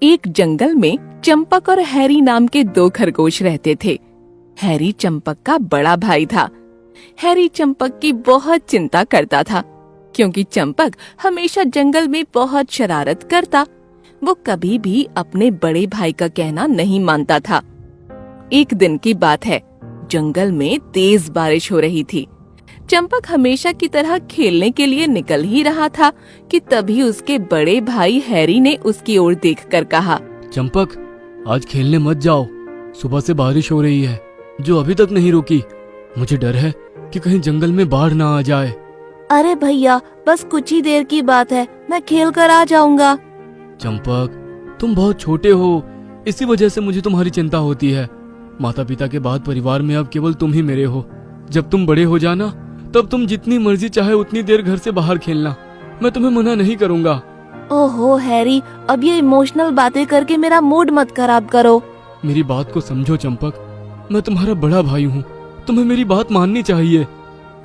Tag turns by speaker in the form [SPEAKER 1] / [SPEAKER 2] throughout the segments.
[SPEAKER 1] एक जंगल में चंपक और हैरी नाम के दो खरगोश रहते थे। हैरी चंपक का बड़ा भाई था। हैरी चंपक की बहुत चिंता करता था क्योंकि चंपक हमेशा जंगल में बहुत शरारत करता। वो कभी भी अपने बड़े भाई का कहना नहीं मानता था। एक दिन की बात है, जंगल में तेज बारिश हो रही थी। चंपक हमेशा की तरह खेलने के लिए निकल ही रहा था कि तभी उसके बड़े भाई हैरी ने उसकी ओर देखकर कहा,
[SPEAKER 2] चंपक, आज खेलने मत जाओ। सुबह से बारिश हो रही है जो अभी तक नहीं रुकी। मुझे डर है कि कहीं जंगल में बाढ़ ना आ जाए।
[SPEAKER 3] अरे भैया, बस कुछ ही देर की बात है, मैं खेल कर आ जाऊंगा।
[SPEAKER 2] चंपक, तुम बहुत छोटे हो, इसी वजह से मुझे तुम्हारी चिंता होती है। माता पिता के बाद परिवार में अब केवल तुम ही मेरे हो। जब तुम बड़े हो जाना तब तुम जितनी मर्जी चाहे उतनी देर घर से बाहर खेलना, मैं तुम्हें मना नहीं करूंगा।
[SPEAKER 3] ओहो हैरी, अब ये इमोशनल बातें करके मेरा मूड मत खराब करो।
[SPEAKER 2] मेरी बात को समझो चंपक, मैं तुम्हारा बड़ा भाई हूँ, तुम्हें मेरी बात माननी चाहिए।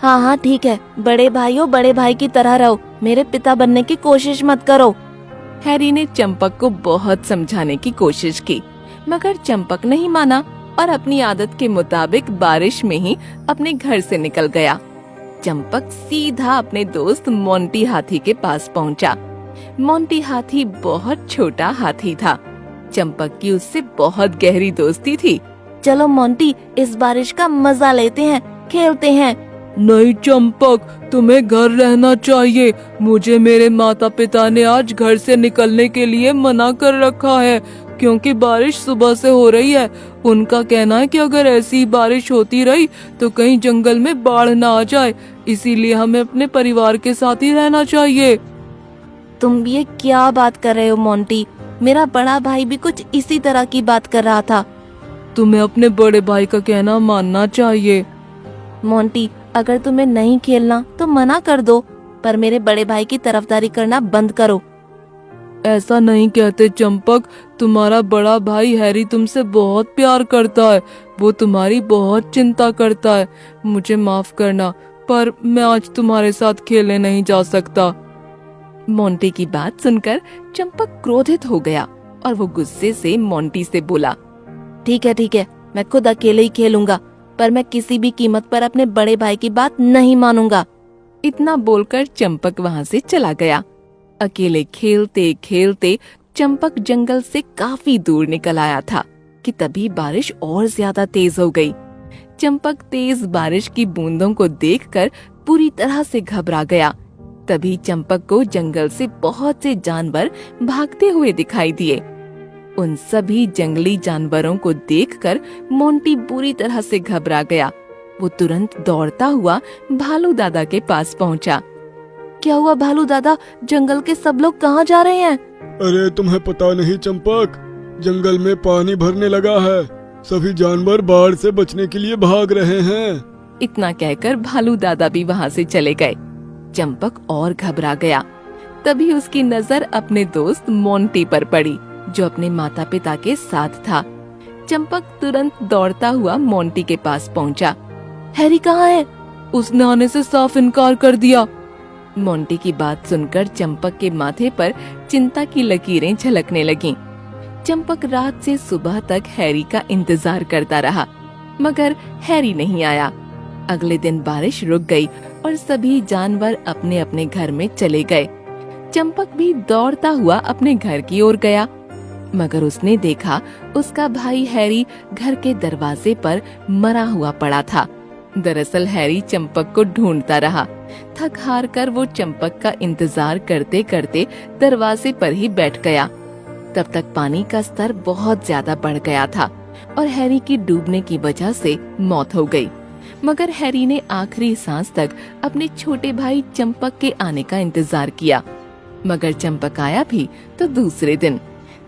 [SPEAKER 3] हाँ हाँ ठीक है, बड़े भाई हो, बड़े भाई की तरह रहो, मेरे पिता बनने की कोशिश मत करो।
[SPEAKER 1] हैरी ने चंपक को बहुत समझाने की कोशिश की, मगर चंपक नहीं माना और अपनी आदत के मुताबिक बारिश में ही अपने घर से निकल गया। चंपक सीधा अपने दोस्त मोंटी हाथी के पास पहुंचा। मोंटी हाथी बहुत छोटा हाथी था। चंपक की उससे बहुत गहरी दोस्ती थी।
[SPEAKER 3] चलो मोंटी, इस बारिश का मजा लेते हैं, खेलते हैं।
[SPEAKER 4] नहीं चंपक, तुम्हें घर रहना चाहिए। मुझे मेरे माता पिता ने आज घर से निकलने के लिए मना कर रखा है क्योंकि बारिश सुबह से हो रही है। उनका कहना है कि अगर ऐसी बारिश होती रही तो कहीं जंगल में बाढ़ ना आ जाए, इसीलिए हमें अपने परिवार के साथ ही रहना चाहिए।
[SPEAKER 3] तुम ये क्या बात कर रहे हो मोंटी? मेरा बड़ा भाई भी कुछ इसी तरह की बात कर रहा था।
[SPEAKER 4] तुम्हें अपने बड़े भाई का कहना मानना चाहिए।
[SPEAKER 3] मोंटी, अगर तुम्हें नहीं खेलना तो मना कर दो, पर मेरे बड़े भाई की तरफदारी करना बंद करो।
[SPEAKER 4] ऐसा नहीं कहते चंपक, तुम्हारा बड़ा भाई हैरी तुमसे बहुत प्यार करता है। वो तुम्हारी बहुत चिंता करता है। मुझे माफ करना, पर मैं आज तुम्हारे साथ खेलने नहीं जा सकता।
[SPEAKER 1] मोंटी की बात सुनकर चंपक क्रोधित हो गया और वो गुस्से से मोंटी से बोला,
[SPEAKER 3] ठीक है, मैं खुद अकेले ही खेलूंगा, पर मैं किसी भी कीमत पर अपने बड़े भाई की बात नहीं मानूंगा।
[SPEAKER 1] इतना बोलकर चंपक वहाँ से चला गया। अकेले खेलते खेलते चंपक जंगल से काफी दूर निकल आया था कि तभी बारिश और ज्यादा तेज हो गई। चंपक तेज बारिश की बूंदों को देखकर पूरी तरह से घबरा गया। तभी चंपक को जंगल से बहुत से जानवर भागते हुए दिखाई दिए। उन सभी जंगली जानवरों को देखकर मोंटी बुरी तरह से घबरा गया। वो तुरंत दौड़ता हुआ भालू दादा के पास पहुंचा।
[SPEAKER 3] क्या हुआ भालू दादा, जंगल के सब लोग कहाँ जा रहे हैं?
[SPEAKER 2] अरे तुम्हें पता नहीं चंपक, जंगल में पानी भरने लगा है। सभी जानवर बाढ़ से बचने के लिए भाग रहे हैं।
[SPEAKER 1] इतना कहकर भालू दादा भी वहाँ से चले गए। चंपक और घबरा गया। तभी उसकी नजर अपने दोस्त मोंटी पर पड़ी जो अपने माता पिता के साथ था। चंपक तुरंत दौड़ता हुआ मोंटी के पास पहुंचा।
[SPEAKER 3] हैरी कहाँ है?
[SPEAKER 4] उसने आने से साफ इनकार कर दिया।
[SPEAKER 1] मोंटी की बात सुनकर चंपक के माथे पर चिंता की लकीरें झलकने लगीं। चंपक रात से सुबह तक हैरी का इंतजार करता रहा, मगर हैरी नहीं आया। अगले दिन बारिश रुक गई और सभी जानवर अपने अपने घर में चले गए। चंपक भी दौड़ता हुआ अपने घर की ओर गया, मगर उसने देखा उसका भाई हैरी घर के दरवाजे पर मरा हुआ पड़ा था। दरअसल हैरी चंपक को ढूंढता रहा। थक हार कर वो चंपक का इंतजार करते करते दरवाजे पर ही बैठ गया। तब तक पानी का स्तर बहुत ज्यादा बढ़ गया था और हैरी की डूबने की वजह से मौत हो गई। मगर हैरी ने आखिरी सांस तक अपने छोटे भाई चंपक के आने का इंतजार किया, मगर चंपक आया भी तो दूसरे दिन।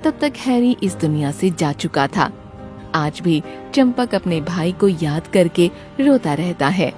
[SPEAKER 1] तब तक हैरी इस दुनिया से जा चुका था। आज भी चंपक अपने भाई को याद करके रोता रहता है।